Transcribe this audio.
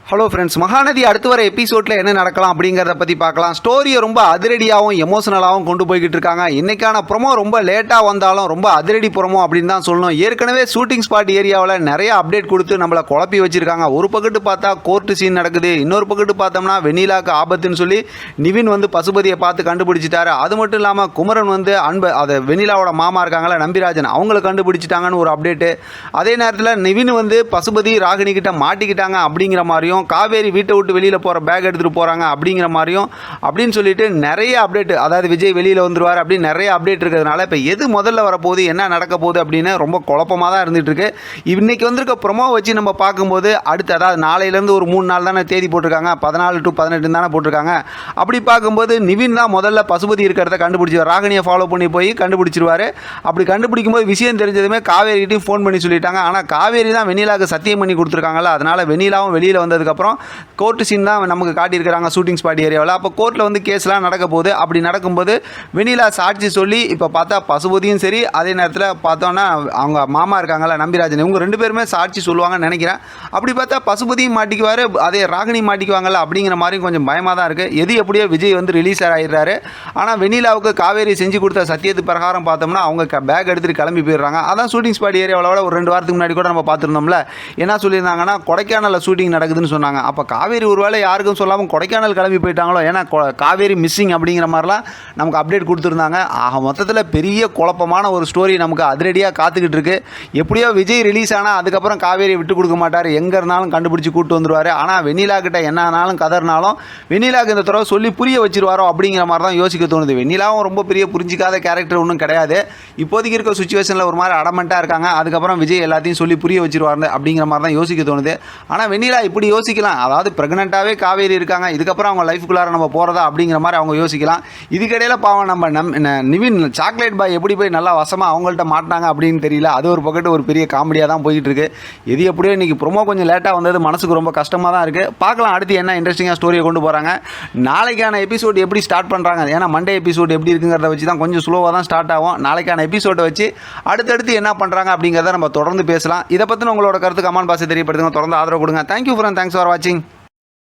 Hello friends, Mahanadi அடுத்து வர எபிசோடில் என்ன நடக்கலாம் அப்படிங்கிறத பற்றி பார்க்கலாம். ஸ்டோரியை ரொம்ப அதிரடியாகவும் எமோஷனலாகவும் கொண்டு போய்கிட்டு இருக்காங்க. இன்றைக்கான ப்ரொமோ ரொம்ப லேட்டாக வந்தாலும் ரொம்ப அதிரடி ப்ரொமோ அப்படின்னு தான் சொல்லணும். ஏற்கனவே ஷூட்டிங் ஸ்பாட் ஏரியாவில் நிறைய அப்டேட் கொடுத்து நம்மளை குழப்பி வச்சுருக்காங்க. ஒரு பக்கத்து பார்த்தா கோர்ட்டு சீன் நடக்குது, இன்னொரு பக்கத்து பார்த்தோம்னா வெண்ணிலாக்கு ஆபத்துன்னு சொல்லி நிவின் பசுபதியை பார்த்து கண்டுபிடிச்சிட்டாரு. அது மட்டும் இல்லாமல் குமரன் அதை வெண்ணிலாவோட மாமா இருக்காங்களா நம்பிராஜன், அவங்கள கண்டுபிடிச்சிட்டாங்கன்னு ஒரு அப்டேட்டு. அதே நேரத்தில் நிவின் பசுபதி ராகினி கிட்ட மாட்டிக்கிட்டாங்க அப்படிங்கிற மாதிரியும், காவேரி வீட்டை விட்டு வெளியில் போகிற பேக் எடுத்துகிட்டு போகிறாங்க அப்படிங்கிற மாதிரியும் அப்படின்னு சொல்லிட்டு நிறைய அப்டேட், அதாவது விஜய் வெளியில் வந்துடுவார் அப்படின்னு நிறைய அப்டேட் இருக்கிறதுனால இப்போ எது முதல்ல வரப்போகுது, என்ன நடக்க போகுது அப்படின்னு ரொம்ப குழப்பமாக தான் இருந்துகிட்ருக்கு. இன்றைக்கி வந்திருக்க ப்ரொமோ வச்சு நம்ம பார்க்கும்போது அடுத்து, அதாவது நாளையிலேருந்து ஒரு 3 நாள் தானே தேதி போட்டிருக்காங்க, 14 to 18 தானே போட்டிருக்காங்க. அப்படி பார்க்கும்போது நிவின் தான் முதல்ல பசுபதி இருக்கிறத கண்டுபிடிச்சிருவார். ராகினியை ஃபாலோ பண்ணி போய் கண்டுபிடிச்சிருவார். அப்படி கண்டுபிடிக்கும்போது விஷயம் தெரிஞ்சதுமே காவேரிகிட்டையும் ஃபோன் பண்ணி சொல்லிட்டாங்க. ஆனால் காவேரி தான் வெண்ணிலாவுக்கு சத்தியம் பண்ணி கொடுத்துருக்காங்கல்ல, அதனால் வெண்ணிலாவும் வெளியில் வந்ததுக்கப்புறம் கோர்ட்டு சீன் தான் நமக்கு காட்டியிருக்கிறாங்க ஷூட்டிங் ஸ்பாட் ஏரியாவில். அப்போ கோர்ட்டில் கேஸ்லாம் நடக்க போகுது. அப்படி நடக்கும்போது வெண்ணிலா சாட்சி சொல்லி இப்போ பார்த்தா பசுபதியும் சரி, அதே நேரத்தில் பார்த்தோன்னா அவங்க மாமா இருக்காங்களா நம்பிராஜன், இவங்க 2 பேருமே சாட்சி சொல்லுவாங்கன்னு நினைக்கிறேன். அப்படி பார்த்தா பசுபதியும் மாட்டிக்குவார், அதே ராகினி மாட்டிக்குவாங்கல்ல அப்படிங்கிற மாதிரி கொஞ்சம் பயமாக தான் இருக்குது. எது எப்படியோ விஜய் ரிலீஸ் ஆகிடுறாரு. ஆனால் வெண்ணிலாவுக்கு காவேரி செஞ்சு கொடுத்த சத்தியத்து பிரகாரம் பார்த்தோம்னா அவங்க பேக் எடுத்துகிட்டு கிளம்பி போயிடுறாங்க. அதான் ஷூட்டிங் ஸ்பாட் ஏரியாவில் ஒரு 2 வாரத்துக்கு முன்னாடி கூட நம்ம பார்த்துருந்தோம்ல. என்ன சொல்லியிருந்தாங்கன்னா கொடைக்கானலில் ஷூட்டிங் நடக்குதுன்னு சொன்னாங்க. அப்போ காவேரி ஒருவேளை யாருக்கும் சொல்லாமல் கொடைக்கானல் கிளம்பி போயிட்டாங்களோ, ஏன்னா காவேரி மிஸ்ஸிங் அப்படிங்கிற மாதிரிலாம் நமக்கு அப்டேட் கொடுத்துருந்தாங்க. ஆக மொத்தத்தில் பெரிய குழப்பமான ஒரு ஸ்டோரி நமக்கு அதிரடியாக காத்துக்கிட்டு இருக்கு. எப்படியோ விஜய் ரிலீஸ் ஆனால் அதுக்கப்புறம் காவேரி விட்டு கொடுக்க மாட்டார், எங்கே இருந்தாலும் கண்டுபிடிச்சி கூப்பிட்டு வந்துடுவார். ஆனால் வெண்ணிலா கிட்ட என்ன ஆனாலும் கதறினாலும் வெண்ணிலாவுக்கு இந்த தடவை சொல்லி புரிய வச்சிருவாரோ அப்படிங்கிற மாதிரி தான் யோசிக்க தோணுது. வெண்ணிலாவும் ரொம்ப பெரிய புரிஞ்சிக்காத கேரக்டர் ஒன்றும் கிடையாது. இப்போதைக்கு இருக்க சுச்சுவேஷனில் ஒரு மாதிரி அடமெண்ட்டாக இருக்காங்க. அதுக்கப்புறம் விஜய் எல்லாத்தையும் சொல்லி புரிய வச்சிருவார் அப்படிங்கிற மாதிரி தான் யோசிக்க தோணுது. ஆனால் வெண்ணிலா இப்படி யோசிக்கலாம், அதாவது ப்ரெக்னெண்ட்டாகவே காவேரி இருக்காங்க, இதுக்கப்புறம் அவங்க லைஃப்குள்ளார நம்ம போகிறதா அப்படிங்கிற மாதிரி அவங்க யோசிக்கலாம். இதுக்கிடையில் பாவம் நம்ம நிவின் சாக்லேட் பாய் எப்படி போய் நல்லா வசமாக அவங்கள்ட்ட மாட்டினாங்க அப்படின்னு தெரியல. அது ஒரு பக்கத்து ஒரு பெரிய காமெடியாக தான் போயிட்டு இருக்கு. எது எப்படியோ இன்றைக்கி ப்ரொமோ கொஞ்சம் லேட்டாக வந்தது மனசுக்கு ரொம்ப கஷ்டமாக தான் இருக்குது. பார்க்கலாம் அடுத்து என்ன இன்ட்ரெஸ்டிங்காக ஸ்டோரியை கொண்டு போகிறாங்க. நாளைக்கான எபிசோடு எப்படி ஸ்டார்ட் பண்ணுறாங்க, ஏன்னா மண்டே எபிசோடு எப்படி இருக்குங்கிறத வச்சு தான் கொஞ்சம் ஸ்லோவாக தான் ஸ்டார்ட் ஆகும். நாளைக்கான எபிசோடை வச்சு அடுத்தடுத்து என்ன பண்ணுறாங்க அப்படிங்கிறத நம்ம தொடர்ந்து பேசலாம். இதை பற்றின உங்களோட கருத்து கமெண்ட் பாக்ஸில் தெரியப்படுத்துங்க. தொடர்ந்து ஆதரவு கொடுங்க. தேங்க்யூ ஃப்ரெண்ட், தேங்க்ஸ் ஃபார் வாட்சிங்.